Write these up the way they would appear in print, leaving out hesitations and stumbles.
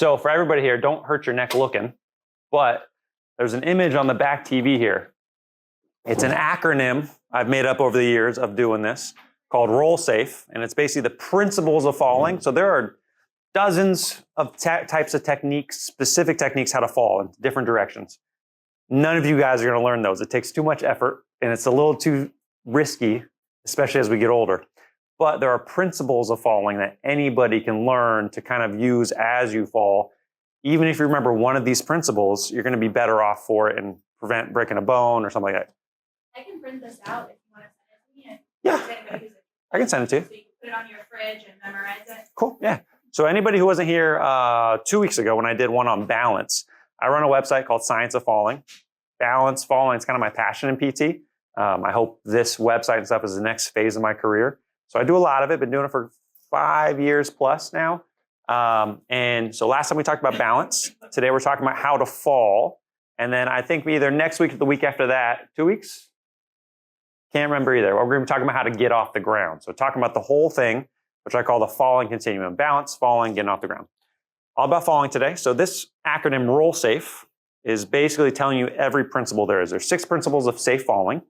So for everybody here, don't hurt your neck looking, but there's an image on the back TV here. It's an acronym I've made up over the years of doing this called Roll Safe, and it's basically the principles of falling. So there are dozens of types of techniques, specific techniques how to fall in different directions. None of you guys are going to learn those. It takes too much effort, and it's a little too risky, especially as we get older. But there are principles of falling that anybody can learn to kind of use as you fall. Even if you remember one of these principles, you're going to be better off for it and prevent breaking a bone or something like that. I can print this out if you want to send it to me. Yeah, I can send it to you. So you can put it on your fridge and memorize it. Cool, yeah. So anybody who wasn't here 2 weeks ago when I did one on balance, I run a website called Science of Falling. Balance, falling, it's kind of my passion in PT. I hope this website and stuff is the next phase of my career. So I do a lot of it, been doing it for 5 years plus now. And so last time we talked about balance. Today we're talking about how to fall. And then I think either next week or the week after that, 2 weeks? Can't remember either. We're going to be talking about how to get off the ground. So talking about the whole thing, which I call the falling continuum. Balance, falling, getting off the ground. All about falling today. So this acronym, Roll Safe, is basically telling you every principle there is. There's 6 principles of safe falling.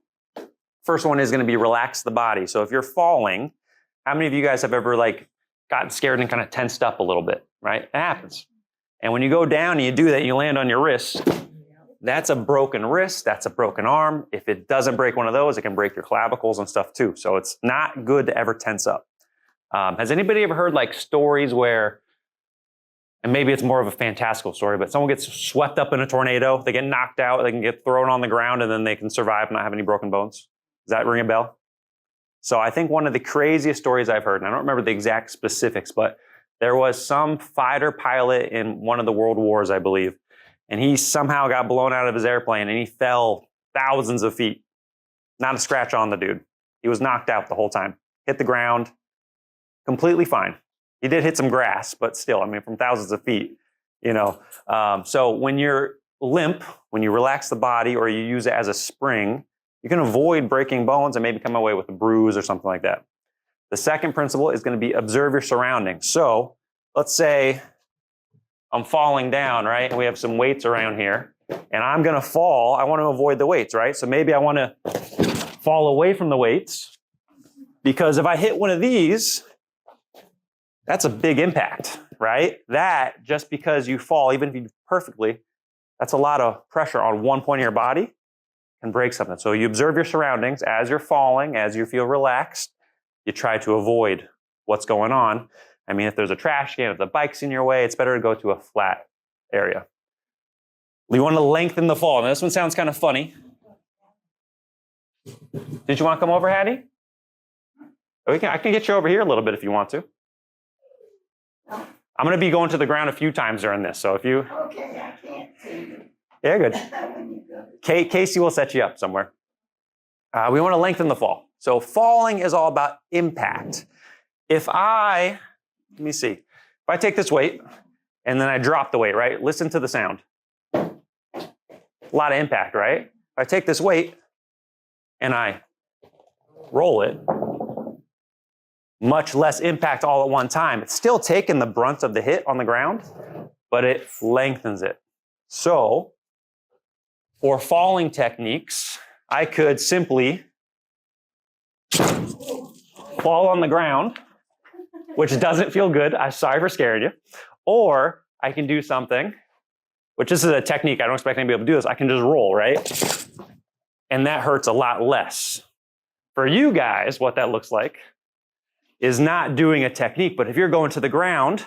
First one is going to be relax the body. So if you're falling, how many of you guys have ever gotten scared and kind of tensed up a little bit, right? It happens. And when you go down and you do that, and you land on your wrist, that's a broken wrist, that's a broken arm. If it doesn't break one of those, it can break your clavicles and stuff too. So it's not good to ever tense up. Has anybody ever heard stories where, and maybe it's more of a fantastical story, but someone gets swept up in a tornado, they get knocked out, they can get thrown on the ground, and then they can survive and not have any broken bones? Does that ring a bell? So I think one of the craziest stories I've heard, and I don't remember the exact specifics, but there was some fighter pilot in one of the world wars, I believe, and he somehow got blown out of his airplane and he fell thousands of feet. Not a scratch on the dude. He was knocked out the whole time. Hit the ground, completely fine. He did hit some grass, but still, from thousands of feet, So when you're limp, when you relax the body or you use it as a spring, you can avoid breaking bones and maybe come away with a bruise or something like that. The second principle is going to be observe your surroundings. So let's say I'm falling down, right? And we have some weights around here and I'm going to fall. I want to avoid the weights, right? So maybe I want to fall away from the weights because if I hit one of these, that's a big impact, right? That just because you fall, even if you do perfectly, that's a lot of pressure on one point of your body. Can break something. So you observe your surroundings as you're falling, as you feel relaxed. You try to avoid what's going on. If there's a trash can, if the bike's in your way, it's better to go to a flat area. You want to lengthen the fall. Now this one sounds kind of funny. Did you want to come over, Hattie? I can get you over here a little bit if you want to. I'm going to be going to the ground a few times during this, so if you... Okay, I can't see you. Yeah, good. Casey will set you up somewhere. We want to lengthen the fall. So falling is all about impact. Let me see. If I take this weight and then I drop the weight, right? Listen to the sound. A lot of impact, right? If I take this weight and I roll it, much less impact all at one time. It's still taking the brunt of the hit on the ground, but it lengthens it. So, for falling techniques, I could simply fall on the ground, which doesn't feel good. I'm sorry for scaring you. Or I can do something, which this is a technique. I don't expect anybody to be able to do this. I can just roll, right? And that hurts a lot less. For you guys, what that looks like is not doing a technique, but if you're going to the ground,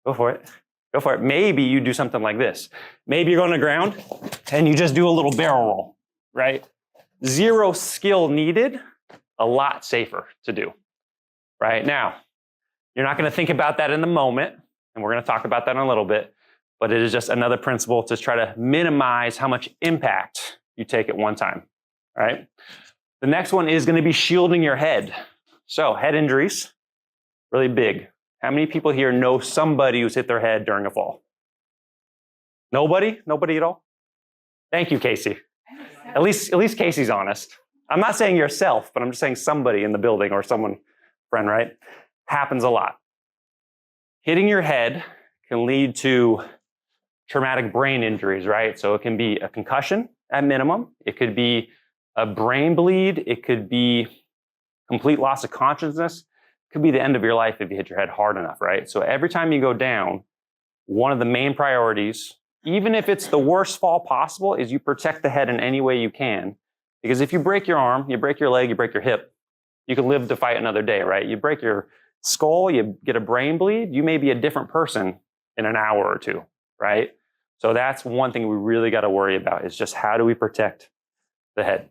go for it. Go for it. Maybe you do something like this. Maybe you're going to the ground and you just do a little barrel roll, right? Zero skill needed, a lot safer to do, right? Now, you're not going to think about that in the moment, and we're going to talk about that in a little bit, but it is just another principle to try to minimize how much impact you take at one time, right? The next one is going to be shielding your head. So head injuries, really big. How many people here know somebody who's hit their head during a fall? Nobody? Nobody at all? Thank you, Casey. At least Casey's honest. I'm not saying yourself, but I'm just saying somebody in the building or someone, friend, right? Happens a lot. Hitting your head can lead to traumatic brain injuries, right? So it can be a concussion at minimum. It could be a brain bleed. It could be complete loss of consciousness. It could be the end of your life if you hit your head hard enough, right? So every time you go down, one of the main priorities, even if it's the worst fall possible, is you protect the head in any way you can. Because if you break your arm, you break your leg, you break your hip, you can live to fight another day, right? You break your skull, you get a brain bleed, you may be a different person in an hour or two, right? So that's one thing we really got to worry about, is just how do we protect the head.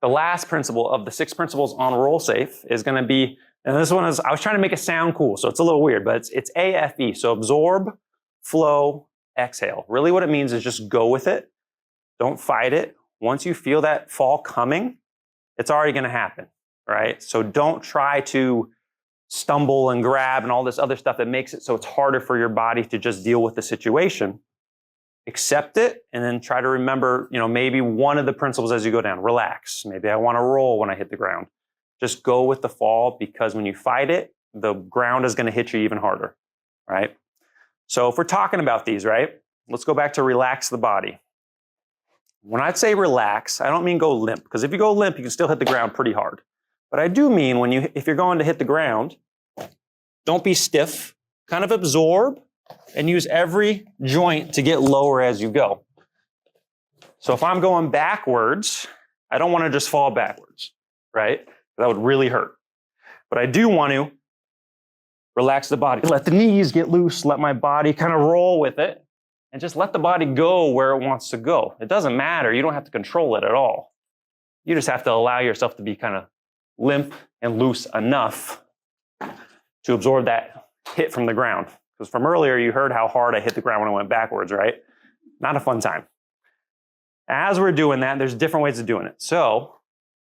The last principle of the 6 principles on roll safe is going to be, and this one is, I was trying to make it sound cool, so it's a little weird, but it's AFE. So absorb, flow, exhale. Really what it means is just go with it. Don't fight it. Once you feel that fall coming, it's already going to happen, right? So don't try to stumble and grab and all this other stuff that makes it so it's harder for your body to just deal with the situation. Accept it, and then try to remember, maybe one of the principles as you go down. Relax. Maybe I want to roll when I hit the ground. Just go with the fall, because when you fight it, the ground is going to hit you even harder, right? So if we're talking about these, right, let's go back to relax the body. When I say relax, I don't mean go limp, because if you go limp, you can still hit the ground pretty hard. But I do mean if you're going to hit the ground, don't be stiff, kind of absorb, and use every joint to get lower as you go. So if I'm going backwards, I don't want to just fall backwards, right? That would really hurt. But I do want to relax the body. Let the knees get loose, let my body kind of roll with it, and just let the body go where it wants to go. It doesn't matter. You don't have to control it at all. You just have to allow yourself to be kind of limp and loose enough to absorb that hit from the ground. Because from earlier, you heard how hard I hit the ground when I went backwards, right? Not a fun time. As we're doing that, there's different ways of doing it. So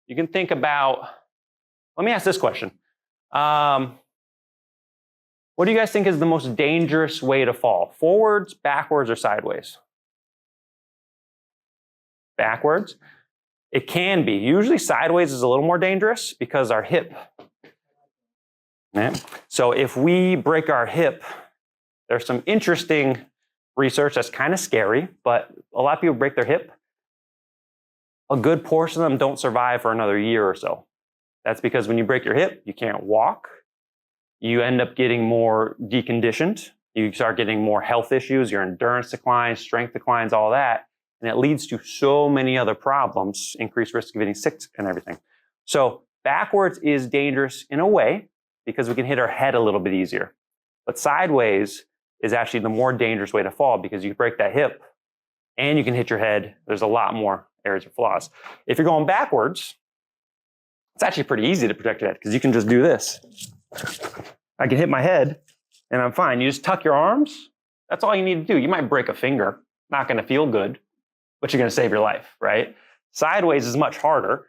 you can think about, let me ask this question. What do you guys think is the most dangerous way to fall? Forwards, backwards, or sideways? Backwards. It can be. Usually sideways is a little more dangerous because our hip. Right? So if we break our hip, there's some interesting research that's kind of scary, but a lot of people break their hip. A good portion of them don't survive for another year or so. That's because when you break your hip, you can't walk. You end up getting more deconditioned. You start getting more health issues. Your endurance declines, strength declines, all that. And it leads to so many other problems, increased risk of getting sick and everything. So backwards is dangerous in a way because we can hit our head a little bit easier. But sideways is actually the more dangerous way to fall because you break that hip and you can hit your head. There's a lot more areas of flaws. If you're going backwards, it's actually pretty easy to protect your head because you can just do this. I can hit my head and I'm fine. You just tuck your arms. That's all you need to do. You might break a finger. Not going to feel good, but you're going to save your life, right? Sideways is much harder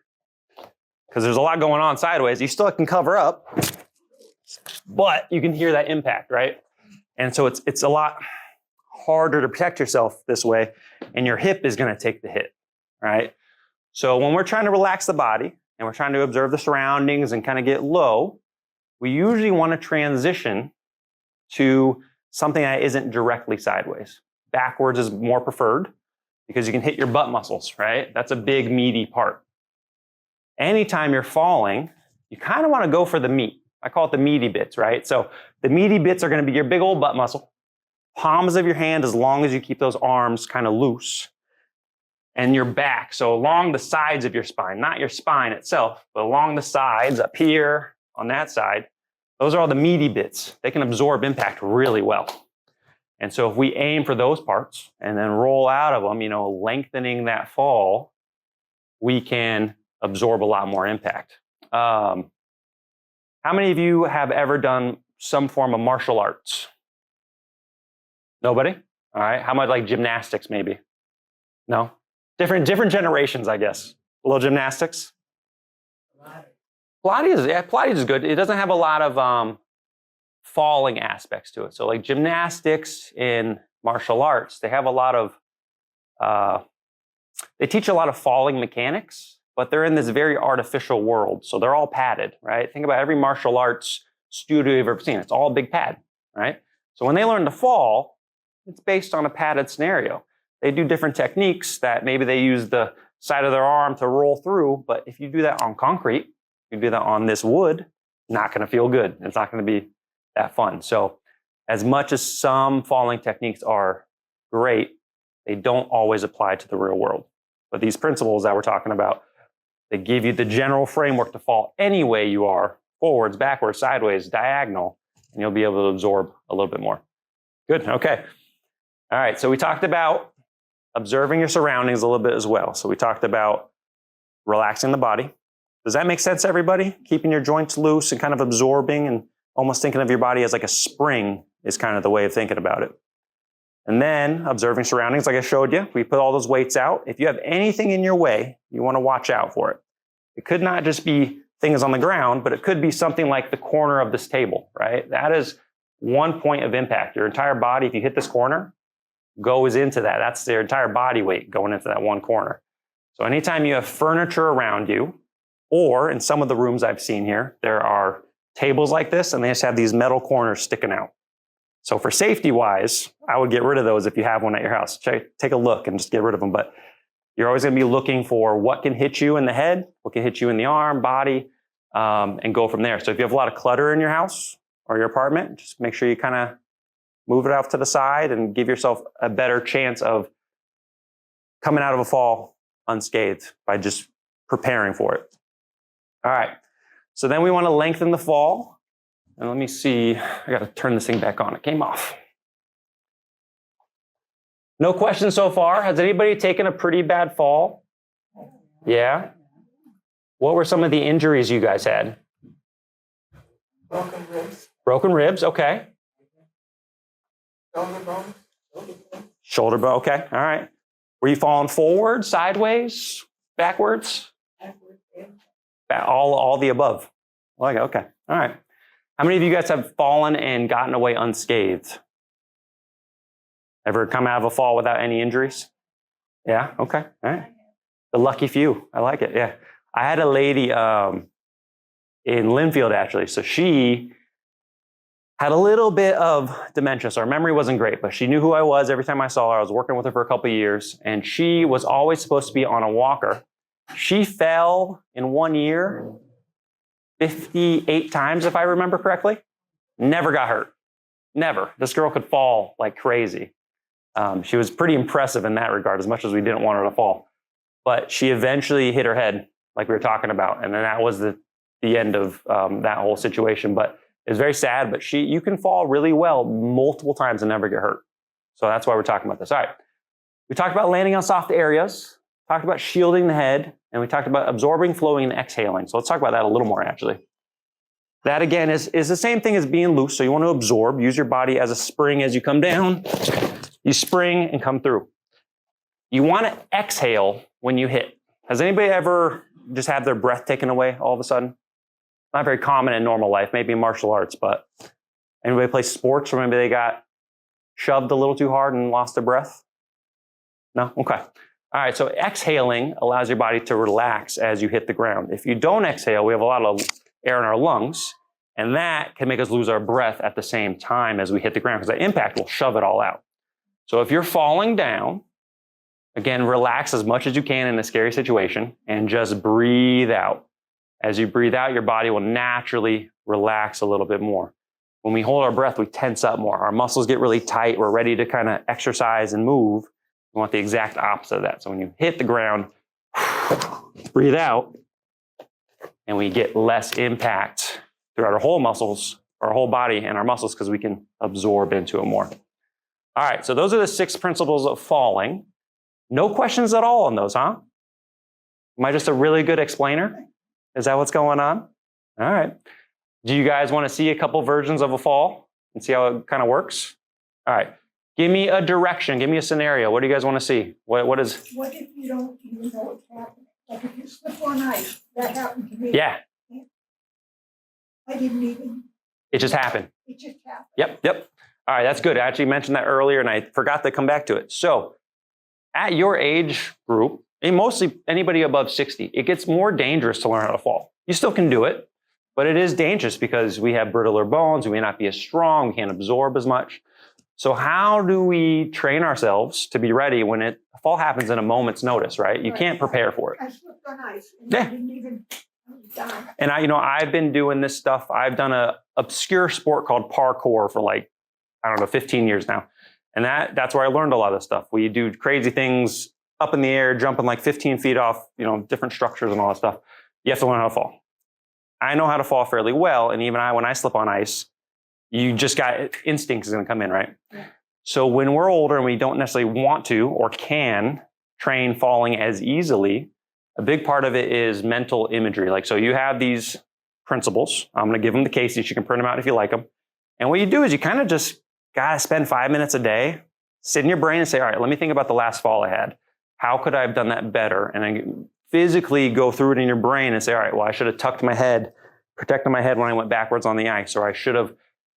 because there's a lot going on sideways. You still can cover up, but you can hear that impact, right? And so it's a lot harder to protect yourself this way, and your hip is going to take the hit, right? So when we're trying to relax the body and we're trying to observe the surroundings and kind of get low, we usually want to transition to something that isn't directly sideways. Backwards is more preferred because you can hit your butt muscles, right? That's a big meaty part. Anytime you're falling, you kind of want to go for the meat. I call it the meaty bits, right? So the meaty bits are going to be your big old butt muscle, palms of your hand as long as you keep those arms kind of loose, and your back. So along the sides of your spine, not your spine itself, but along the sides up here on that side, those are all the meaty bits. They can absorb impact really well. And so if we aim for those parts and then roll out of them, lengthening that fall, we can absorb a lot more impact. How many of you have ever done some form of martial arts? Nobody? All right. How about like gymnastics maybe? No? Different generations, I guess. A little gymnastics? Pilates is good. It doesn't have a lot of falling aspects to it. So like gymnastics in martial arts, they have a lot of, they teach a lot of falling mechanics, but they're in this very artificial world. So they're all padded, right? Think about every martial arts studio you've ever seen. It's all a big pad, right? So when they learn to fall, it's based on a padded scenario. They do different techniques that maybe they use the side of their arm to roll through, but if you do that on concrete, you do that on this wood, not going to feel good. It's not going to be that fun. So as much as some falling techniques are great, they don't always apply to the real world. But these principles that we're talking about, they give you the general framework to fall any way you are, forwards, backwards, sideways, diagonal, and you'll be able to absorb a little bit more. Good, okay. All right, so we talked about observing your surroundings a little bit as well. So we talked about relaxing the body. Does that make sense to everybody? Keeping your joints loose and kind of absorbing and almost thinking of your body as like a spring is kind of the way of thinking about it. And then observing surroundings, like I showed you, we put all those weights out. If you have anything in your way, you want to watch out for it. It could not just be things on the ground, but it could be something like the corner of this table, right? That is one point of impact. Your entire body, if you hit this corner, goes into that. That's their entire body weight going into that one corner. So anytime you have furniture around you, or in some of the rooms I've seen here, there are tables like this, and they just have these metal corners sticking out. So for safety-wise, I would get rid of those if you have one at your house. Take a look and just get rid of them. But you're always going to be looking for what can hit you in the head, what can hit you in the arm, body, and go from there. So if you have a lot of clutter in your house or your apartment, just make sure you kind of move it off to the side and give yourself a better chance of coming out of a fall unscathed by just preparing for it. All right. So then we want to lengthen the fall. And let me see, I got to turn this thing back on. It came off. No questions so far. Has anybody taken a pretty bad fall? Yeah? What were some of the injuries you guys had? Broken ribs. Broken ribs, okay. Shoulder bone. Shoulder bone, okay, all right. Were you falling forward, sideways, backwards? All the above. Okay, all right. How many of you guys have fallen and gotten away unscathed? Ever come out of a fall without any injuries? Yeah, okay, all right. The lucky few, I like it, yeah. I had a lady in Linfield, actually. So she had a little bit of dementia, so her memory wasn't great, but she knew who I was every time I saw her. I was working with her for a couple of years, and she was always supposed to be on a walker. She fell in 1 year 58 times, if I remember correctly. Never got hurt. Never. This girl could fall like crazy. She was pretty impressive in that regard, as much as we didn't want her to fall. But she eventually hit her head, like we were talking about, and then that was the end of that whole situation. But it was very sad, but you can fall really well multiple times and never get hurt. So that's why we're talking about this. All right. We talked about landing on soft areas, talked about shielding the head, and we talked about absorbing, flowing, and exhaling. So let's talk about that a little more, actually. That, again, is the same thing as being loose. So you want to absorb, use your body as a spring as you come down. You spring and come through. You want to exhale when you hit. Has anybody ever just had their breath taken away all of a sudden? Not very common in normal life, maybe in martial arts, but anybody play sports or maybe they got shoved a little too hard and lost their breath? No? Okay. All right, so exhaling allows your body to relax as you hit the ground. If you don't exhale, we have a lot of air in our lungs, and that can make us lose our breath at the same time as we hit the ground, because the impact will shove it all out. So if you're falling down, again, relax as much as you can in a scary situation and just breathe out. As you breathe out, your body will naturally relax a little bit more. When we hold our breath, we tense up more. Our muscles get really tight. We're ready to kind of exercise and move. We want the exact opposite of that. So when you hit the ground, breathe out, and we get less impact throughout our whole muscles, our whole body and our muscles, because we can absorb into it more. All right, so those are the 6 principles of falling. No questions at all on those, huh? Am I just a really good explainer? Is that what's going on? All right. Do you guys want to see a couple versions of a fall and see how it kind of works? All right. Give me a direction. Give me a scenario. What do you guys want to see? What is? What if you don't even know what's happening? Like if you slip on ice, that happened to me. Yeah. I didn't even. It just happened. It just happened. Yep. All right, that's good. I actually mentioned that earlier, and I forgot to come back to it. So at your age group, and mostly anybody above 60, it gets more dangerous to learn how to fall. You still can do it, but it is dangerous because we have brittler bones. We may not be as strong. We can't absorb as much. So how do we train ourselves to be ready when a fall happens in a moment's notice, right? You can't prepare for it. I slipped on ice. And Yeah. I didn't even, I was down. And I've been doing this stuff. I've done a obscure sport called parkour for like, I don't know, 15 years now. And that's where I learned a lot of this stuff. We do crazy things up in the air, jumping like 15 feet off, different structures and all that stuff. You have to learn how to fall. I know how to fall fairly well. And even when I slip on ice, you just got instincts is going to come in, right? Yeah. So when we're older and we don't necessarily want to or can train falling as easily, a big part of it is mental imagery. Like, so you have these principles. I'm going to give them to Casey. She can print them out if you like them. And what you do is you kind of just got to spend 5 minutes a day, sit in your brain and say, all right, let me think about the last fall I had. How could I have done that better? And then physically go through it in your brain and say, all right, well, I should have tucked my head, protected my head when I went backwards on the ice, or I should have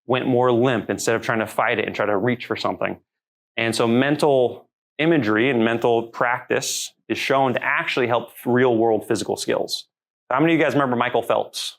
went more limp instead of trying to fight it and try to reach for something. And so mental imagery and mental practice is shown to actually help real world physical skills. How many of you guys remember Michael Phelps?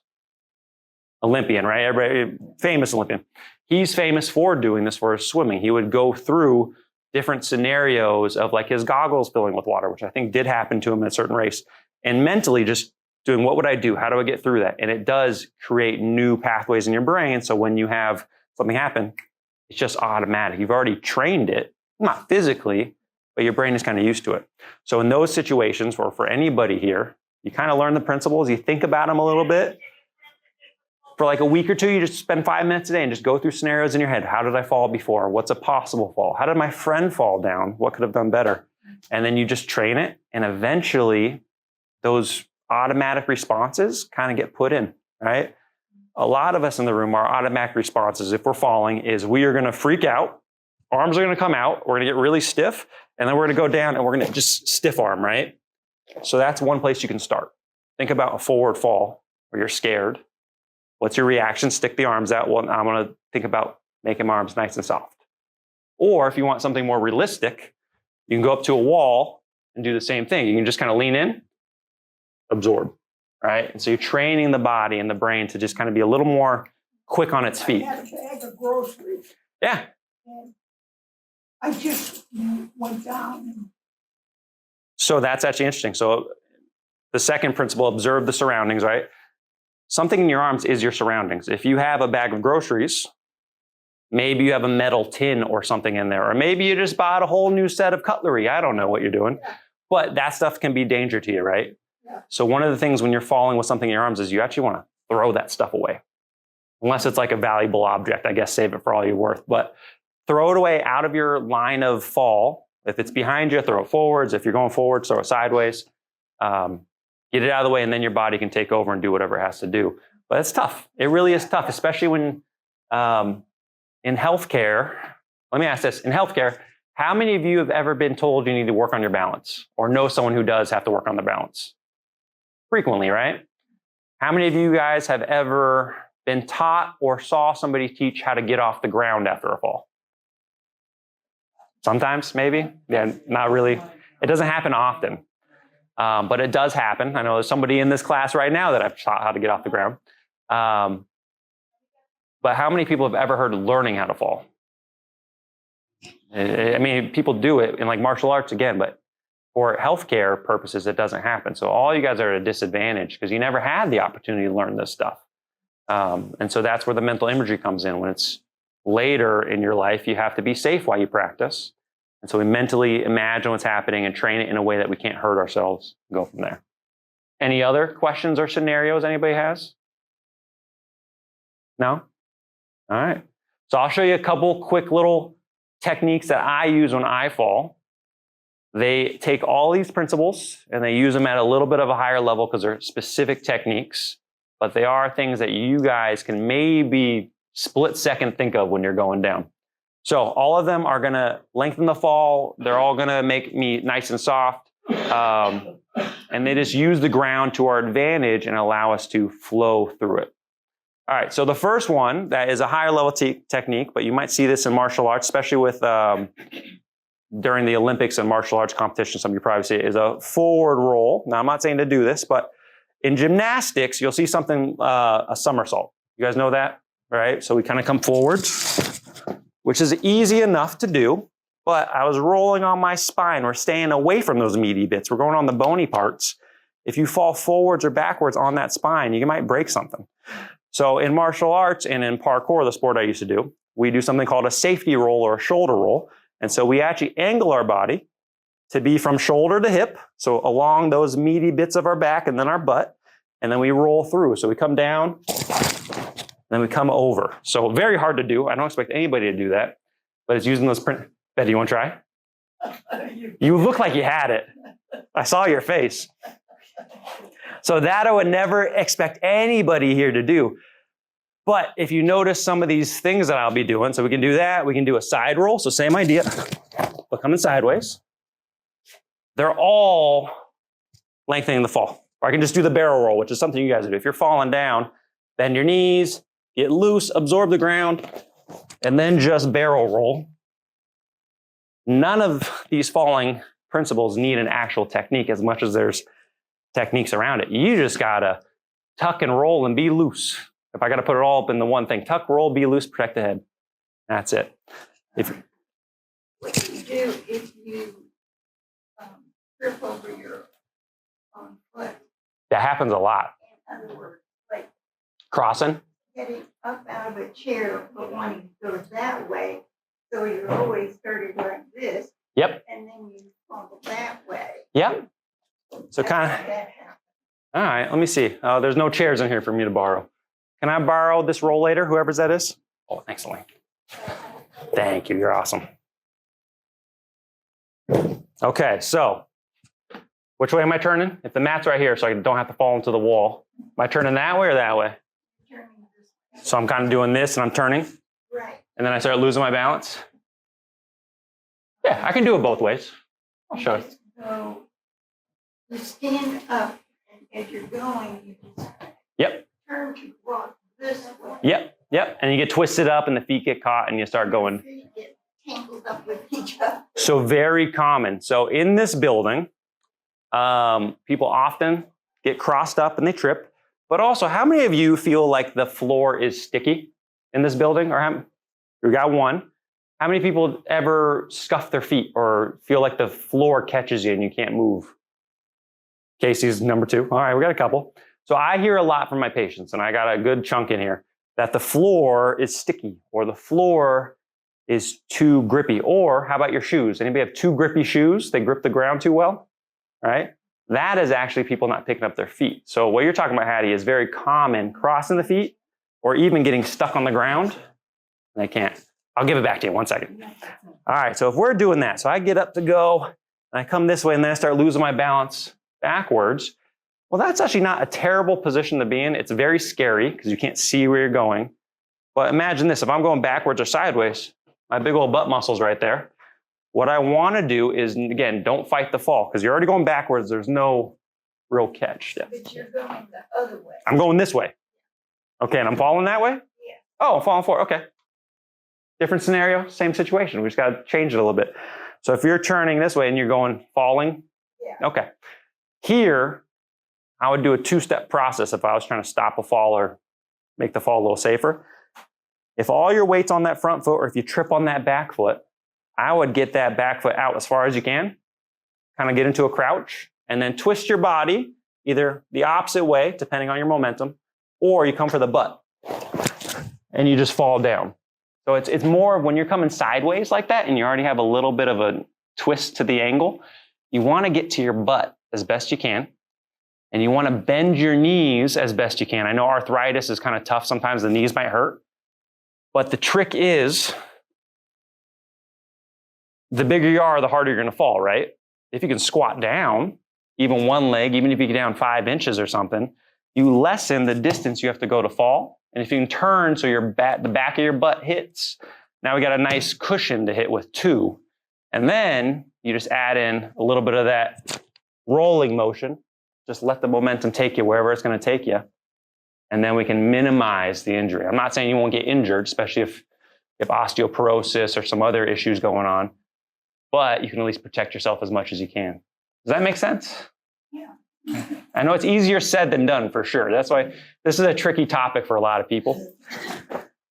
Olympian, right? Everybody, famous Olympian. He's famous for doing this for his swimming. He would go through different scenarios of like his goggles filling with water, which I think did happen to him in a certain race, and mentally just doing, what would I do? How do I get through that? And it does create new pathways in your brain. So when you have something happen, it's just automatic. You've already trained it, not physically, but your brain is kind of used to it. So in those situations, or for anybody here, you kind of learn the principles, you think about them a little bit. For like a week or two, you just spend 5 minutes a day and just go through scenarios in your head. How did I fall before? What's a possible fall? How did my friend fall down? What could have done better? And then you just train it. And eventually those automatic responses kind of get put in, right? A lot of us in the room, our automatic responses, if we're falling, is we are going to freak out. Arms are going to come out. We're going to get really stiff. And then we're going to go down and we're going to just stiff arm, right? So that's one place you can start. Think about a forward fall where you're scared. What's your reaction? Stick the arms out. Well, I'm going to think about making my arms nice and soft. Or if you want something more realistic, you can go up to a wall and do the same thing. You can just kind of lean in, absorb, right? And so you're training the body and the brain to just kind of be a little more quick on its feet. I had a bag of groceries. Yeah. And I just went down. And So that's actually interesting. So the second principle, observe the surroundings, right? Something in your arms is your surroundings. If you have a bag of groceries, maybe you have a metal tin or something in there, or maybe you just bought a whole new set of cutlery. I don't know what you're doing, but that stuff can be danger to you, right? Yeah. So one of the things when you're falling with something in your arms is you actually want to throw that stuff away. Unless it's like a valuable object, I guess save it for all you're worth, but throw it away out of your line of fall. If it's behind you, throw it forwards. If you're going forward, throw it sideways. Get it out of the way, and then your body can take over and do whatever it has to do. But it's tough. It really is tough, especially when in healthcare. Let me ask this. In healthcare, how many of you have ever been told you need to work on your balance or know someone who does have to work on their balance? Frequently, right? How many of you guys have ever been taught or saw somebody teach how to get off the ground after a fall? Sometimes, maybe. Yeah, not really. It doesn't happen often. But it does happen. I know there's somebody in this class right now that I've taught how to get off the ground. But how many people have ever heard of learning how to fall? I mean, people do it in like martial arts again, but for healthcare purposes, it doesn't happen. So all you guys are at a disadvantage because you never had the opportunity to learn this stuff. And so that's where the mental imagery comes in. When it's later in your life, you have to be safe while you practice. And so we mentally imagine what's happening and train it in a way that we can't hurt ourselves and go from there. Any other questions or scenarios anybody has? No? All right. So I'll show you a couple quick little techniques that I use when I fall. They take all these principles and they use them at a little bit of a higher level because they're specific techniques, but they are things that you guys can maybe split second think of when you're going down. So all of them are going to lengthen the fall. They're all going to make me nice and soft. And they just use the ground to our advantage and allow us to flow through it. All right, so the first one that is a higher level technique, but you might see this in martial arts, especially with during the Olympics and martial arts competitions, some of you probably see it, is a forward roll. Now, I'm not saying to do this, but in gymnastics, you'll see something, a somersault. You guys know that, right? So we kind of come forward. which is easy enough to do, but I was rolling on my spine. We're staying away from those meaty bits. We're going on the bony parts. If you fall forwards or backwards on that spine, you might break something. So in martial arts and in parkour, the sport I used to do, we do something called a safety roll or a shoulder roll. And so we actually angle our body to be from shoulder to hip, so along those meaty bits of our back and then our butt, and then we roll through. So we come down, and then we come over. So very hard to do. I don't expect anybody to do that, but it's using those print. Betty, you want to try? You look like you had it. I saw your face. So that I would never expect anybody here to do. But if you notice some of these things that I'll be doing, so we can do that, we can do a side roll, so same idea, but coming sideways. They're all lengthening the fall. Or I can just do the barrel roll, which is something you guys do. If you're falling down, bend your knees, get loose, absorb the ground, and then just barrel roll. None of these falling principles need an actual technique as much as there's techniques around it. You just gotta tuck and roll and be loose. If I gotta put it all up in the one thing, tuck, roll, be loose, protect the head. That's it. What do you do if you trip over your own foot? That happens a lot. In other words, like Crossing. getting up out of a chair, but wanting to go that way, so you're always started like this. Yep. And then you fumble that way. Yep. So kind of. That happens. All right, let me see. There's no chairs in here for me to borrow. Can I borrow this roll later, whoever's that is? Oh, thanks, Elaine. Thank you, you're awesome. Okay, so which way am I turning? If the mat's right here, so I don't have to fall into the wall. Am I turning that way or that way? Turning this way. So I'm kind of doing this and I'm turning, Right. and then I start losing my balance. Yeah, I can do it both ways. I'll show you. So you stand up, and as you're going, you just Yep. turn to walk this way. Yep, and you get twisted up and the feet get caught and you start going. Feet get tangled up with each other. So very common. So in this building, people often get crossed up and they trip. But also, how many of you feel like the floor is sticky in this building? Or we got one. How many people ever scuff their feet or feel like the floor catches you and you can't move? Casey's number 2. All right, we got a couple. So I hear a lot from my patients, and I got a good chunk in here, that the floor is sticky or the floor is too grippy. Or how about your shoes? Anybody have too grippy shoes? They grip the ground too well, right? That is actually people not picking up their feet. So what you're talking about, Hattie, is very common, crossing the feet or even getting stuck on the ground. They can't. I'll give it back to you in 1 second. All right, so if we're doing that, so I get up to go, and I come this way, and then I start losing my balance backwards. Well, that's actually not a terrible position to be in. It's very scary because you can't see where you're going. But imagine this, if I'm going backwards or sideways, my big old butt muscle's right there. What I want to do is, again, don't fight the fall because you're already going backwards. There's no real catch. Yeah. But you're going the other way. I'm going this way. Okay, and I'm falling that way? Yeah. Oh, I'm falling forward. Okay. Different scenario, same situation. We just got to change it a little bit. So if you're turning this way and you're going falling, Yeah. okay. Here, I would do a 2-step process if I was trying to stop a fall or make the fall a little safer. If all your weight's on that front foot or if you trip on that back foot, I would get that back foot out as far as you can, kind of get into a crouch, and then twist your body either the opposite way, depending on your momentum, or you come for the butt and you just fall down. So it's more when you're coming sideways like that and you already have a little bit of a twist to the angle, you want to get to your butt as best you can. And you want to bend your knees as best you can. I know arthritis is kind of tough. Sometimes the knees might hurt. But the trick is, the bigger you are, the harder you're going to fall, right? If you can squat down, even one leg, even if you get down 5 inches or something, you lessen the distance you have to go to fall. And if you can turn so the back of your butt hits, now we got a nice cushion to hit with 2. And then you just add in a little bit of that rolling motion. Just let the momentum take you wherever it's going to take you. And then we can minimize the injury. I'm not saying you won't get injured, especially if you have osteoporosis or some other issues going on. But you can at least protect yourself as much as you can. Does that make sense? Yeah. I know it's easier said than done for sure. That's why this is a tricky topic for a lot of people.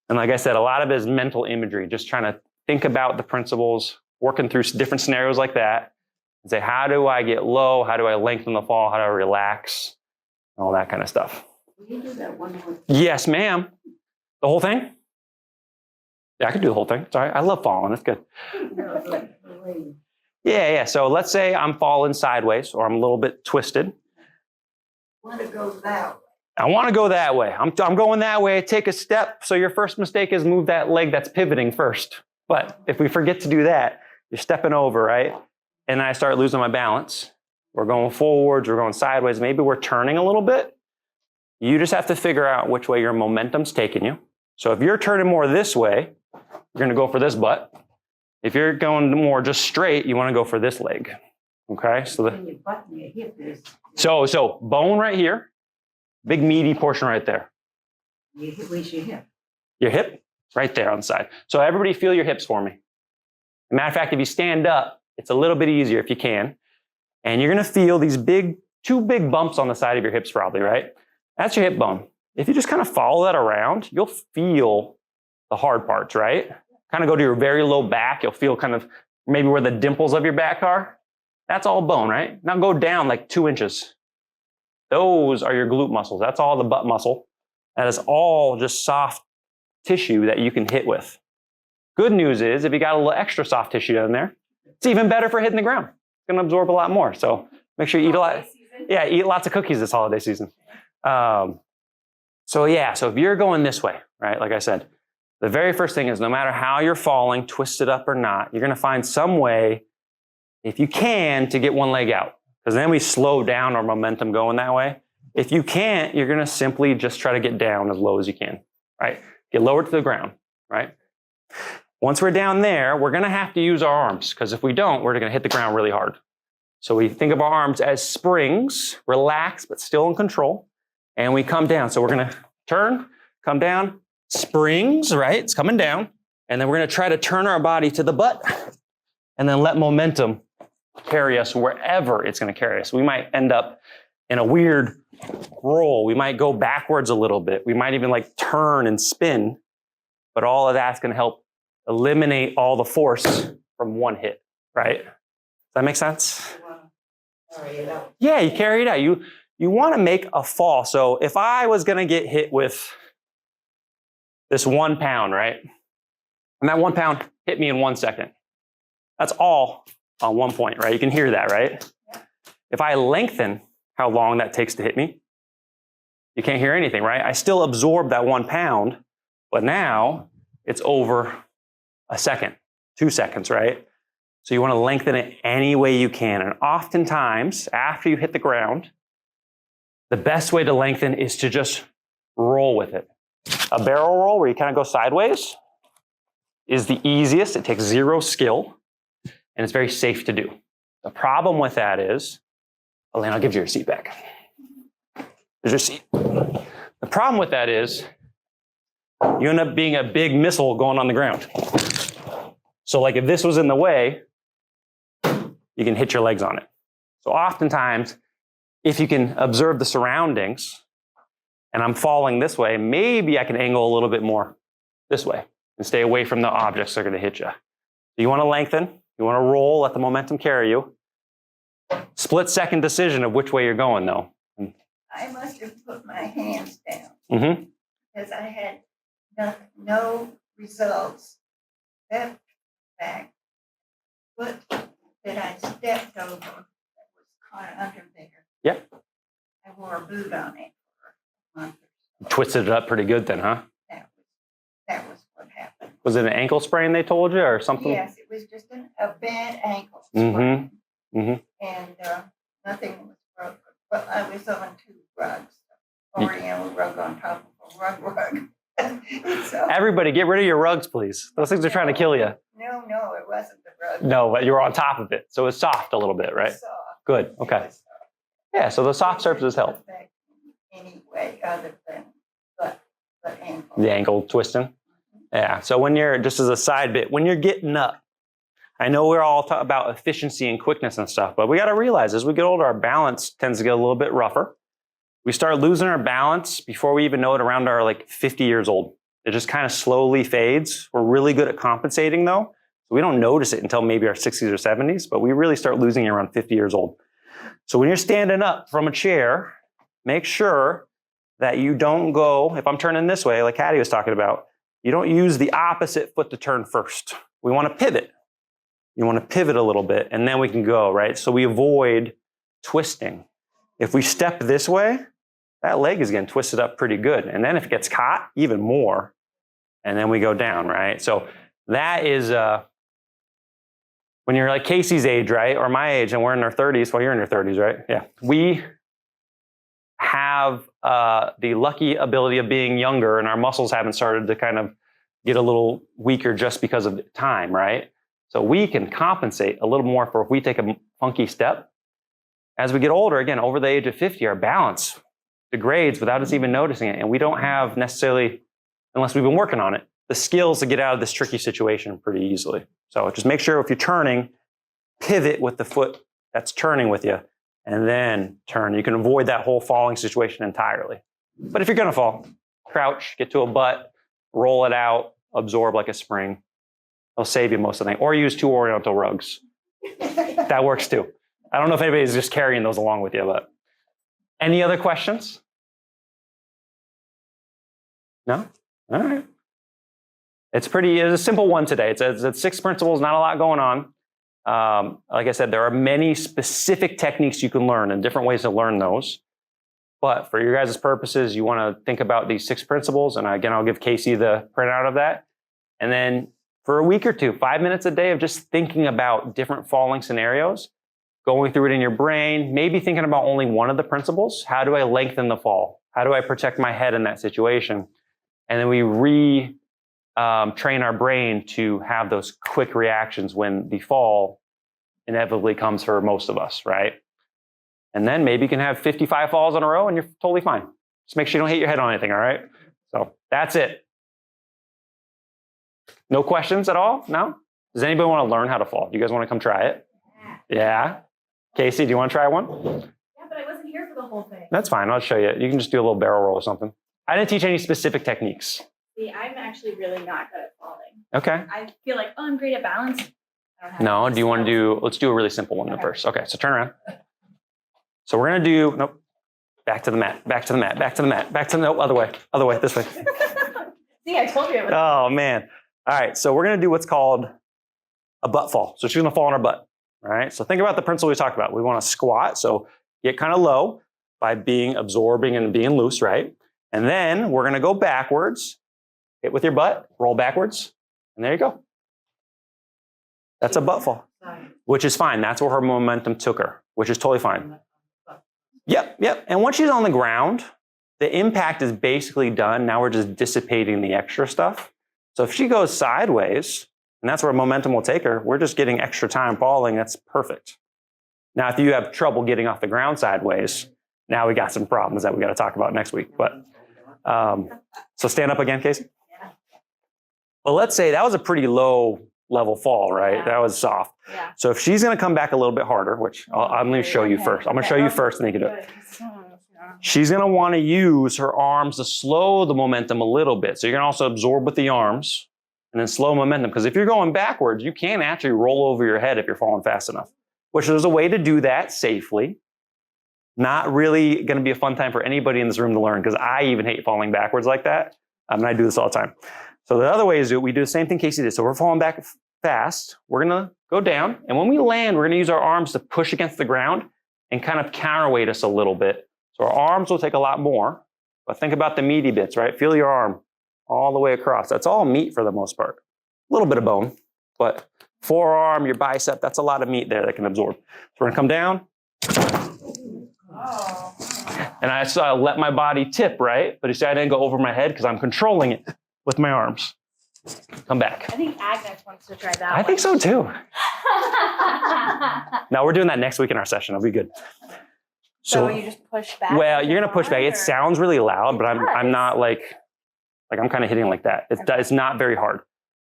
And like I said, a lot of it is mental imagery, just trying to think about the principles, working through different scenarios like that, and say, how do I get low? How do I lengthen the fall? How do I relax? All that kind of stuff. Will you do that one more? Yes, ma'am. The whole thing? Yeah, I could do the whole thing. Sorry, I love falling. That's good. No, like the way. Yeah. So let's say I'm falling sideways or I'm a little bit twisted. Want to go that way. I want to go that way. I'm going that way. Take a step. So your first mistake is move that leg that's pivoting first. But if we forget to do that, you're stepping over, right? And I start losing my balance. We're going forwards, we're going sideways. Maybe we're turning a little bit. You just have to figure out which way your momentum's taking you. So if you're turning more this way, you're going to go for this butt. If you're going more just straight, you want to go for this leg. Okay? And your butt and your hip is. So bone right here, big meaty portion right there. Where's your hip? Your hip right there on the side. So everybody feel your hips for me. As a matter of fact, if you stand up, it's a little bit easier if you can. And you're going to feel these two big bumps on the side of your hips probably, right? That's your hip bone. If you just kind of follow that around, you'll feel the hard parts, right? Kind of go to your very low back. You'll feel kind of maybe where the dimples of your back are. That's all bone, right? Now go down like 2 inches. Those are your glute muscles. That's all the butt muscle. That is all just soft tissue that you can hit with. Good news is if you got a little extra soft tissue in there, it's even better for hitting the ground. It's going to absorb a lot more. So make sure you eat a lot. Yeah, eat lots of cookies this holiday season. So if you're going this way, right, like I said, the very first thing is no matter how you're falling, twisted up or not, you're going to find some way, if you can, to get one leg out. Because then we slow down our momentum going that way. If you can't, you're going to simply just try to get down as low as you can, right? Get lower to the ground, right? Once we're down there, we're going to have to use our arms because if we don't, we're going to hit the ground really hard. So we think of our arms as springs, relaxed but still in control, and we come down. So we're going to turn, come down, springs, right? It's coming down, and then we're going to try to turn our body to the butt and then let momentum carry us wherever it's going to carry us. We might end up in a weird roll. We might go backwards a little bit. We might even like turn and spin, but all of that's going to help eliminate all the force from one hit, right? Does that make sense? Yeah, you carry it out. You want to make a fall. So if I was going to get hit with this 1 pound, right? And that 1 pound hit me in 1 second. That's all on 1 point, right? You can hear that, right? If I lengthen how long that takes to hit me, you can't hear anything, right? I still absorb that 1 pound, but now it's over a second, 2 seconds, right? So you want to lengthen it any way you can. And oftentimes, after you hit the ground, the best way to lengthen is to just roll with it. A barrel roll where you kind of go sideways is the easiest. It takes zero skill, and it's very safe to do. The problem with that is, Elaine, I'll give you your seat back. There's your seat. The problem with that is you end up being a big missile going on the ground. So like if this was in the way, you can hit your legs on it. So oftentimes, if you can observe the surroundings, and I'm falling this way, maybe I can angle a little bit more this way and stay away from the objects that are going to hit you. You want to lengthen, you want to roll, let the momentum carry you. Split second decision of which way you're going though. I must have put my hands down Mm-hmm. because I had no results. That fact, foot that I stepped over that was caught under there. Yep. I wore a boot on it for a month. Twisted it up pretty good then, huh? That was what happened. Was it an ankle sprain they told you or something? Yes, it was just a bad ankle sprain. Mm-hmm. And nothing was broken. But I was on 2 rugs, Oriental rug on top of a rug. So, Everybody get rid of your rugs, please. Those things are trying to kill you. no, it wasn't the rug. No, but you were on top of it. So it's soft a little bit, right? Soft. Good, okay. Yeah, so the soft surfaces help. Anyway, other than but ankle. The ankle twisting. Yeah, so when you're, just as a side bit, when you're getting up, I know we're all talking about efficiency and quickness and stuff, but we got to realize as we get older, our balance tends to get a little bit rougher. We start losing our balance before we even know it around our like 50 years old. It just kind of slowly fades. We're really good at compensating though. So we don't notice it until maybe our 60s or 70s, but we really start losing it around 50 years old. So when you're standing up from a chair, make sure that you don't go, if I'm turning this way, like Hattie was talking about, you don't use the opposite foot to turn first. We want to pivot. You want to pivot a little bit and then we can go, right? So we avoid twisting. If we step this way, that leg is getting twisted up pretty good. And then if it gets caught, even more. And then we go down, right? So that is, when you're like Casey's age, right? Or my age, and we're in our 30s, well, you're in your 30s, right? Yeah. We have the lucky ability of being younger and our muscles haven't started to kind of get a little weaker just because of time, right? So we can compensate a little more for if we take a funky step. As we get older, again, over the age of 50, our balance degrades without us even noticing it. And we don't have necessarily, unless we've been working on it, the skills to get out of this tricky situation pretty easily. So just make sure if you're turning, pivot with the foot that's turning with you and then turn. You can avoid that whole falling situation entirely. But if you're gonna fall, crouch, get to a butt, roll it out, absorb like a spring. It'll save you most of the thing. Or use 2 Oriental rugs. That works too. I don't know if anybody's just carrying those along with you, but any other questions? No? All right. It's a simple one today. It's 6 principles, not a lot going on. Like I said, there are many specific techniques you can learn and different ways to learn those. But for your guys' purposes, you want to think about these 6 principles. And again, I'll give Casey the printout of that. And then for a week or two, 5 minutes a day of just thinking about different falling scenarios, going through it in your brain, maybe thinking about only one of the principles. How do I lengthen the fall? How do I protect my head in that situation? And then we train our brain to have those quick reactions when the fall inevitably comes for most of us, right? And then maybe you can have 55 falls in a row and you're totally fine. Just make sure you don't hit your head on anything, all right? So that's it. No questions at all? No? Does anybody want to learn how to fall? Do you guys want to come try it? Yeah? Casey, do you want to try one? Yeah, but I wasn't here for the whole thing. That's fine. I'll show you. You can just do a little barrel roll or something. I didn't teach any specific techniques. See, I'm actually really not good at falling. Okay. I feel like, I'm great at balance. I don't have No, any do you want to skills. let's do a really simple one Okay. first. Okay, so turn around. So we're going to do, nope, back to the mat, back to the mat, back to the mat, back to the, no, other way, this way. See, I told you it was. Oh, man. All right, so we're going to do what's called a butt fall. So she's going to fall on her butt. All right, so think about the principle we talked about. We want to squat, so get kind of low by absorbing and being loose, right? And then we're going to go backwards, hit with your butt, roll backwards, and there you go. That's a butt fall, which is fine. That's where her momentum took her, which is totally fine. Yep. And once she's on the ground, the impact is basically done. Now we're just dissipating the extra stuff. So if she goes sideways, and that's where momentum will take her, we're just getting extra time falling. That's perfect. Now, if you have trouble getting off the ground sideways, now we got some problems that we got to talk about next week. But so stand up again, Casey. Yeah. Well, let's say that was a pretty low level fall, right? Yeah. That was soft. Yeah. So if she's going to come back a little bit harder, which I'm going to show you first. I'm going to show you first and then you can do it. She's going to want to use her arms to slow the momentum a little bit. So you're going to also absorb with the arms and then slow momentum. Because if you're going backwards, you can actually roll over your head if you're falling fast enough, which there's a way to do that safely. Not really going to be a fun time for anybody in this room to learn because I even hate falling backwards like that. And I do this all the time. So the other way is we do the same thing Casey did. So we're falling back fast. We're going to go down. And when we land, we're going to use our arms to push against the ground and kind of counterweight us a little bit. So our arms will take a lot more. But think about the meaty bits, right? Feel your arm all the way across. That's all meat for the most part. A little bit of bone. But forearm, your bicep, that's a lot of meat there that can absorb. So we're going to come down. Oh. And I let my body tip, right? But you see, I didn't go over my head because I'm controlling it with my arms. Come back. I think Agnes wants to try that I think so too. No, we're doing that next week in our session. It'll be good. So you just push back? Well, you're gonna push back. It sounds really loud, but I'm does. not like I'm kind of hitting like that. It's not very hard.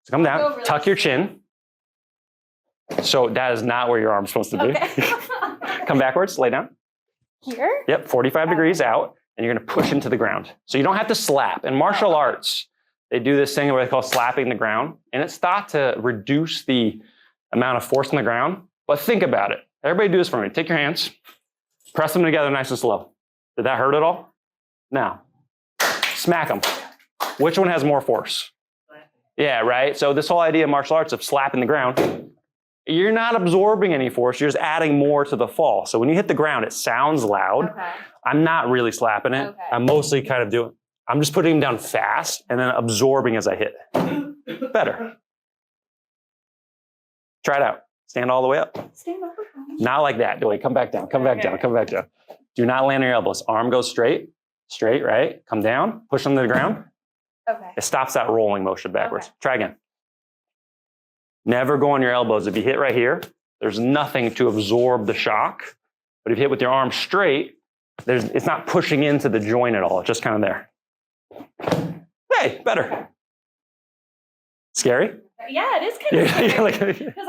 So come down, really tuck your chin. So that is not where your arm's supposed to be. Okay. Come backwards, lay down. Here? Yep, 45 degrees out, and you're gonna push into the ground. So you don't have to slap. In martial arts, they do this thing where they call slapping the ground, and it's thought to reduce the amount of force on the ground. But think about it. Everybody do this for me. Take your hands, press them together nice and slow. Did that hurt at all? Now, smack them. Which one has more force? Yeah, right? So this whole idea of martial arts of slapping the ground, you're not absorbing any force, you're just adding more to the fall. So when you hit the ground, it sounds loud. Okay. I'm not really slapping it. Okay. I'm mostly kind of doing, I'm just putting them down fast and then absorbing as I hit. Better. Try it out. Stand all the way up. Stand up. Not like that. Wait, come back down, come back down, come back down. Do not land on your elbows. Arm goes straight, right? Come down, push them to the ground. Okay. It stops that rolling motion backwards. Okay. Try again. Never go on your elbows. If you hit right here, there's nothing to absorb the shock. But if you hit with your arm straight, it's not pushing into the joint at all. It's just kind of there. Hey, better. Scary? Yeah, it is kind of scary. Yeah. Because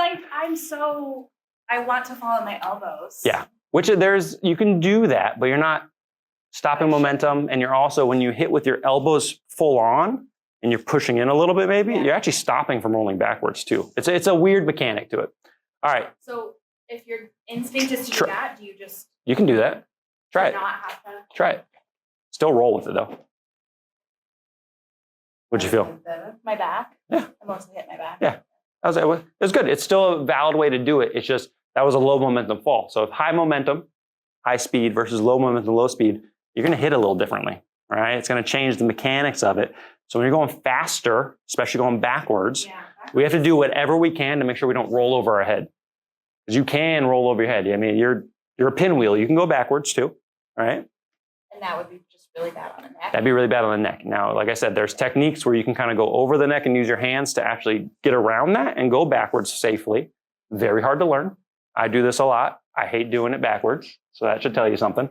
I want to fall at my elbows. Yeah. You can do that, but you're not stopping momentum. And you're also, when you hit with your elbows full on and you're pushing in a little bit, maybe, you're actually stopping from rolling backwards too. It's a weird mechanic to it. All right. So if your instinct is to do that, do you just You can do that. Try it. not have to? Try it. Still roll with it though. What'd you feel? My back? Yeah. I mostly hit my back. Yeah. It was good. It's still a valid way to do it. It's just, that was a low momentum fall. So if high momentum, high speed versus low momentum, low speed, you're going to hit a little differently, right? It's going to change the mechanics of it. So when you're going faster, especially going backwards, we have to do whatever we can to make sure we don't roll over our head. Because you can roll over your head. I mean, you're a pinwheel. You can go backwards too, right? And that would be just really bad on the neck. That'd be really bad on the neck. Now, like I said, there's techniques where you can kind of go over the neck and use your hands to actually get around that and go backwards safely. Very hard to learn. I do this a lot. I hate doing it backwards. So that should tell you something.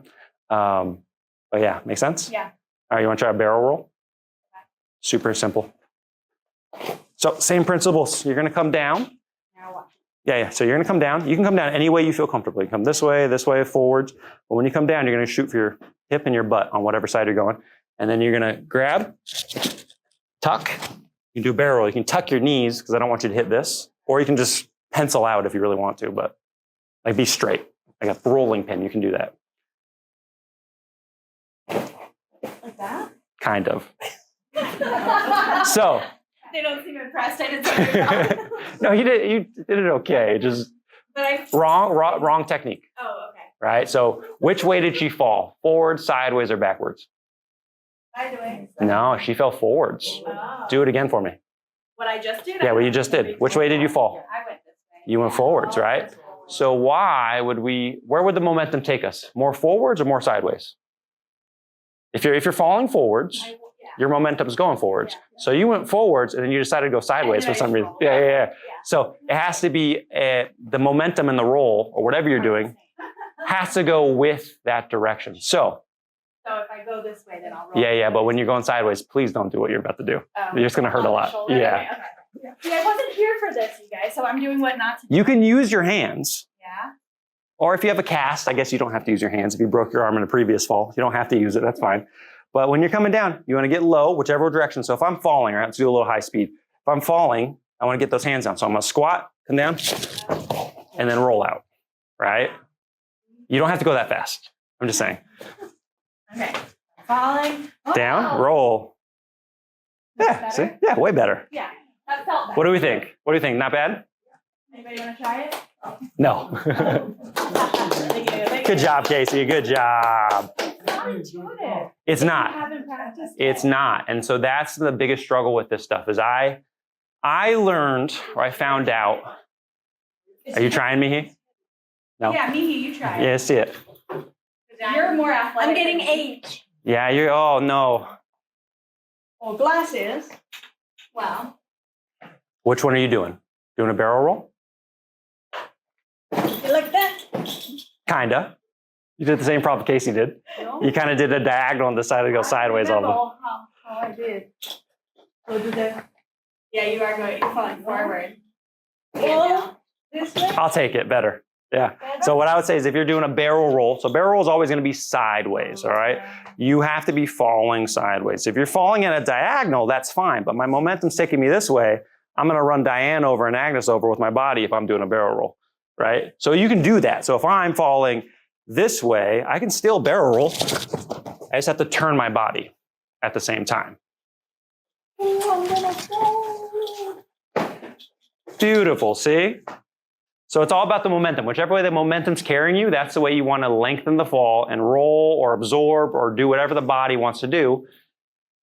But yeah, make sense? Yeah. All right, you want to try a barrel roll? Okay. Super simple. So same principles. You're going to come down. Now watch. Yeah. So you're going to come down. You can come down any way you feel comfortable. You can come this way, forwards. But when you come down, you're going to shoot for your hip and your butt on whatever side you're going. And then you're going to grab, tuck. You can do a barrel roll. You can tuck your knees because I don't want you to hit this. Or you can just pencil out if you really want to. But like be straight. Like a rolling pin. You can do that. Like that? Kind of. So. They don't seem impressed. I did something wrong. No, you did it okay. Just wrong technique. Oh, okay. Right? So which way did she fall? Forward, sideways, or backwards? Sideways. No, she fell forwards. Oh. Do it again for me. What I just did? Yeah, what you just did. Which way did you fall? I went this way. You went forwards, right? So where would the momentum take us? More forwards or more sideways? If you're falling forwards, your momentum is going forwards. So you went forwards and then you decided to go sideways for some reason. Yeah. So it has to be the momentum in the roll or whatever you're doing has to go with that direction. So if I go this way, then I'll roll. Yeah. But when you're going sideways, please don't do what you're about to do. You're just going to hurt a lot. Shoulder? Yeah. Okay. See, I wasn't here for this, you guys, so I'm doing what not to do. You can use your hands. Yeah. Or if you have a cast, I guess you don't have to use your hands. If you broke your arm in a previous fall, you don't have to use it. That's fine. But when you're coming down, you want to get low, whichever direction. So if I'm falling, right, let's do a little high speed. If I'm falling, I want to get those hands down. So I'm going to squat, come down, and then roll out, right? You don't have to go that fast. I'm just saying. Okay. Falling. Down, roll. Yeah, see? Yeah, way better. Yeah, that felt better. What do we think? Not bad? Anybody want to try it? No. Good job, Casey. Good job. Not intuitive. It's not. You haven't practiced It's it. not. And so that's the biggest struggle with this stuff is I learned or I found out. Are you trying, Mihi? No. Yeah, Mihi, you try it. Yeah, see it. You're more athletic. I'm getting 8. Yeah, oh no. Or glasses. Well. Which one are you doing? Doing a barrel roll? Like that. Kinda. You did the same problem Casey did. No? You kind of did a diagonal and decided to go sideways all the How I did. So do the Yeah, you are going. You're falling forward. oh, this way. I'll take it better. Yeah. So what I would say is if you're doing a barrel roll, so barrel roll is always going to be sideways, all right? You have to be falling sideways. If you're falling at a diagonal, that's fine. But my momentum's taking me this way. I'm going to run Diane over and Agnes over with my body if I'm doing a barrel roll, right? So you can do that. So if I'm falling this way, I can still barrel roll. I just have to turn my body at the same time. Beautiful, see? So it's all about the momentum. Whichever way the momentum's carrying you, that's the way you want to lengthen the fall and roll or absorb or do whatever the body wants to do.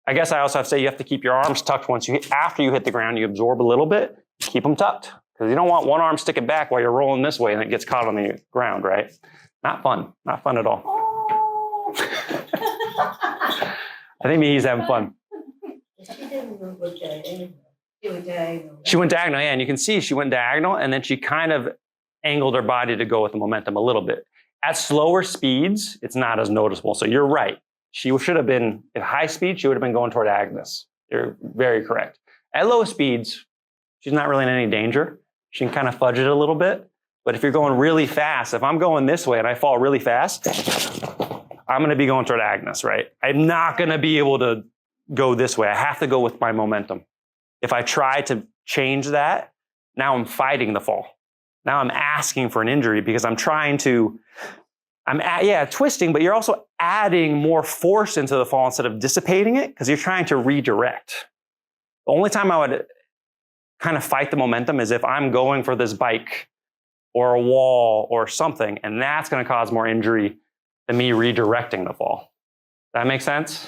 I guess I also have to say you have to keep your arms tucked after you hit the ground. You absorb a little bit, keep them tucked. Because you don't want one arm sticking back while you're rolling this way and it gets caught on the ground, right? Not fun. Not fun at all. I think he's having fun. She went diagonal, yeah, and you can see she went diagonal, and then she kind of angled her body to go with the momentum a little bit. At slower speeds, it's not as noticeable. So you're right. She should have been, at high speed, she would have been going toward Agnes. You're very correct. At low speeds, she's not really in any danger. She can kind of fudge it a little bit. But if you're going really fast, if I'm going this way and I fall really fast, I'm going to be going toward Agnes, right? I'm not going to be able to go this way. I have to go with my momentum. If I try to change that, now I'm fighting the fall. Now I'm asking for an injury because I'm twisting, but you're also adding more force into the fall instead of dissipating it because you're trying to redirect. The only time I would kind of fight the momentum is if I'm going for this bike or a wall or something, and that's going to cause more injury than me redirecting the fall. Does that make sense?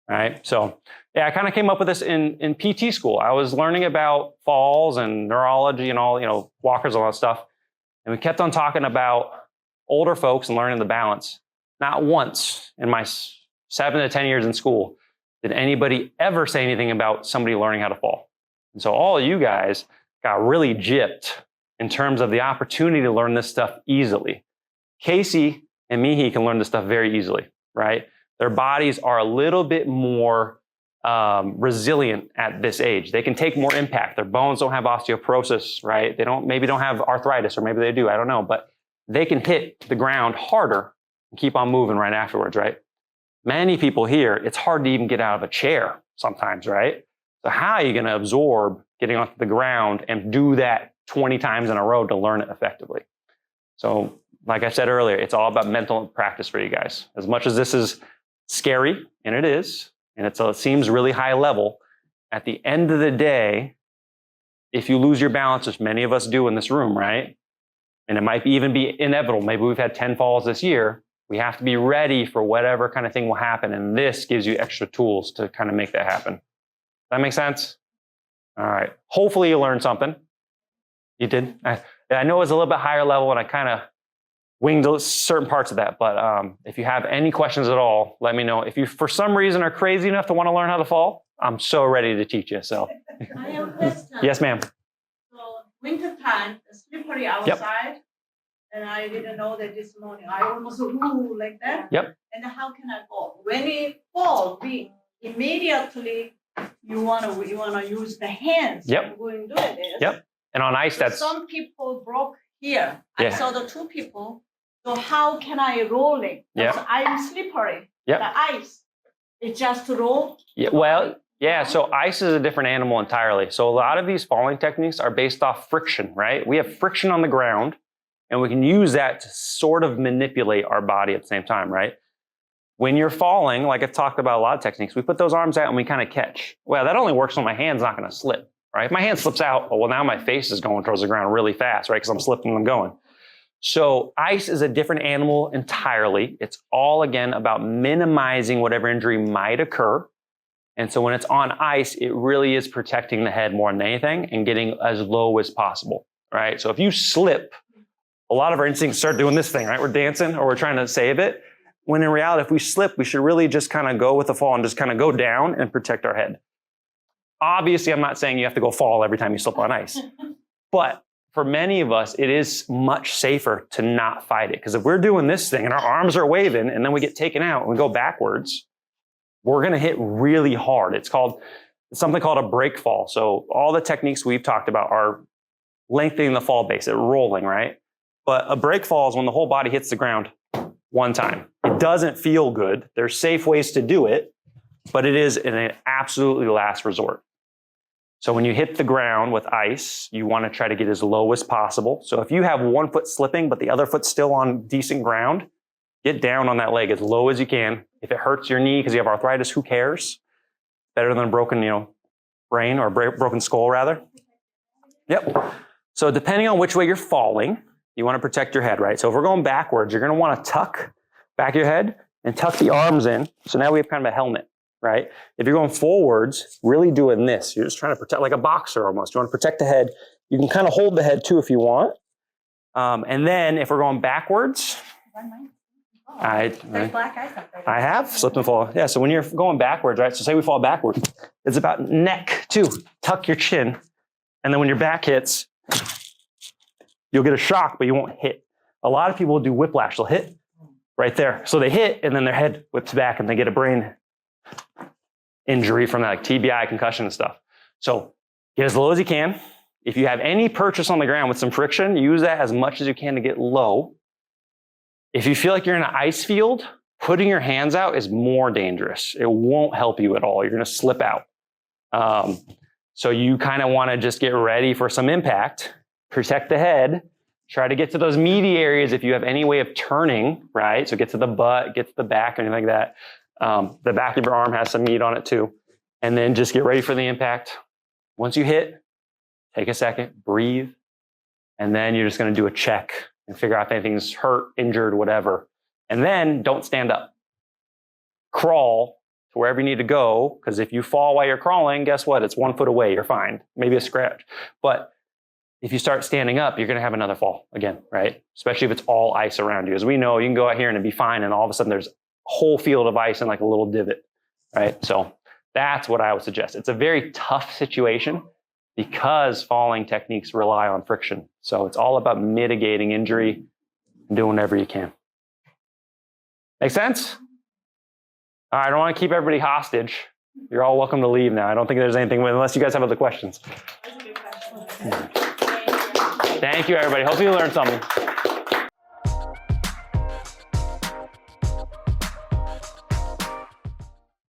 All right. So yeah, I kind of came up with this in PT school. I was learning about falls and neurology and all, walkers and all that stuff. And we kept on talking about older folks and learning the balance. Not once in my 7 to 10 years in school did anybody ever say anything about somebody learning how to fall. And so all of you guys got really gypped in terms of the opportunity to learn this stuff easily. Casey and Mihi can learn this stuff very easily, right? Their bodies are a little bit more resilient at this age. They can take more impact. Their bones don't have osteoporosis, right? They maybe don't have arthritis, or maybe they do, I don't know, but they can hit the ground harder and keep on moving right afterwards, right? Many people here, it's hard to even get out of a chair sometimes, right? So how are you going to absorb getting onto the ground and do that 20 times in a row to learn it effectively? So like I said earlier, it's all about mental practice for you guys. As much as this is scary, and it is, and it seems really high level, at the end of the day, if you lose your balance, which many of us do in this room, right? And it might even be inevitable. Maybe we've had 10 falls this year. We have to be ready for whatever kind of thing will happen. And this gives you extra tools to kind of make that happen. Does that make sense? All right. Hopefully you learned something. You did? I know it was a little bit higher level and I kind of winged certain parts of that. But if you have any questions at all, let me know. If you, for some reason, are crazy enough to want to learn how to fall, I'm so ready to teach you. So, I have a question. Yes, ma'am. So winter time, it's slippery outside, and I didn't know that this morning. I almost woo like that. Yep. And how can I go? When it falls, we immediately you wanna use the hands. Yep. And going to do it. Yep. And on ice, that's some people broke here. Yeah. I saw the two people. So how can I roll it? Yep. Because I'm slippery. Yep. The ice. It's just roll. Yeah, well, yeah, so ice is a different animal entirely. So a lot of these falling techniques are based off friction, right? We have friction on the ground, and we can use that to sort of manipulate our body at the same time, right? When you're falling, like I've talked about a lot of techniques, we put those arms out and we kind of catch. Well, that only works when my hand's not going to slip, right? If my hand slips out, well, now my face is going towards the ground really fast, right? Because I'm slipping and I'm going. So ice is a different animal entirely. It's all, again, about minimizing whatever injury might occur. And so when it's on ice, it really is protecting the head more than anything and getting as low as possible, right? So if you slip, a lot of our instincts start doing this thing, right? We're dancing or we're trying to save it. When in reality, if we slip, we should really just kind of go with the fall and just kind of go down and protect our head. Obviously, I'm not saying you have to go fall every time you slip on ice, but for many of us, it is much safer to not fight it. Because if we're doing this thing and our arms are waving and then we get taken out and we go backwards, we're going to hit really hard. It's something called a break fall. So all the techniques we've talked about are lengthening the fall base, rolling, right? But a break fall is when the whole body hits the ground one time. It doesn't feel good. There's safe ways to do it, but it is an absolutely last resort. So when you hit the ground with ice, you want to try to get as low as possible. So if you have one foot slipping, but the other foot's still on decent ground, get down on that leg as low as you can. If it hurts your knee because you have arthritis, who cares? Better than a broken, brain or broken skull rather. Yep. So depending on which way you're falling, you want to protect your head, right? So if we're going backwards, you're going to want to tuck back your head and tuck the arms in. So now we have kind of a helmet, right? If you're going forwards, really doing this. You're just trying to protect, like a boxer almost. You want to protect the head. You can kind of hold the head too if you want. And then if we're going backwards, I have slip and fall. Yeah, so when you're going backwards, right? So say we fall backwards. It's about neck too. Tuck your chin. And then when your back hits, you'll get a shock, but you won't hit. A lot of people do whiplash. They'll hit right there. So they hit, and then their head whips back, and they get a brain injury from that, like TBI, concussion and stuff. So get as low as you can. If you have any purchase on the ground with some friction, use that as much as you can to get low. If you feel like you're in an ice field, putting your hands out is more dangerous. It won't help you at all. You're going to slip out. So you kind of want to just get ready for some impact. Protect the head. Try to get to those meaty areas if you have any way of turning, right? So get to the butt, get to the back, anything like that. The back of your arm has some meat on it too. And then just get ready for the impact. Once you hit, take a second, breathe. And then you're just going to do a check and figure out if anything's hurt, injured, whatever. And then don't stand up. Crawl to wherever you need to go. Because if you fall while you're crawling, guess what? It's 1 foot away. You're fine. Maybe a scratch. But if you start standing up, you're going to have another fall again, right? Especially if it's all ice around you. As we know, you can go out here and it'd be fine. And all of a sudden there's a whole field of ice and like a little divot, right? So that's what I would suggest. It's a very tough situation because falling techniques rely on friction. So it's all about mitigating injury and doing whatever you can. Make sense? All right, I don't want to keep everybody hostage. You're all welcome to leave now. I don't think there's anything, unless you guys have other questions. That's a good question. Thank you, everybody. Hope you learned something.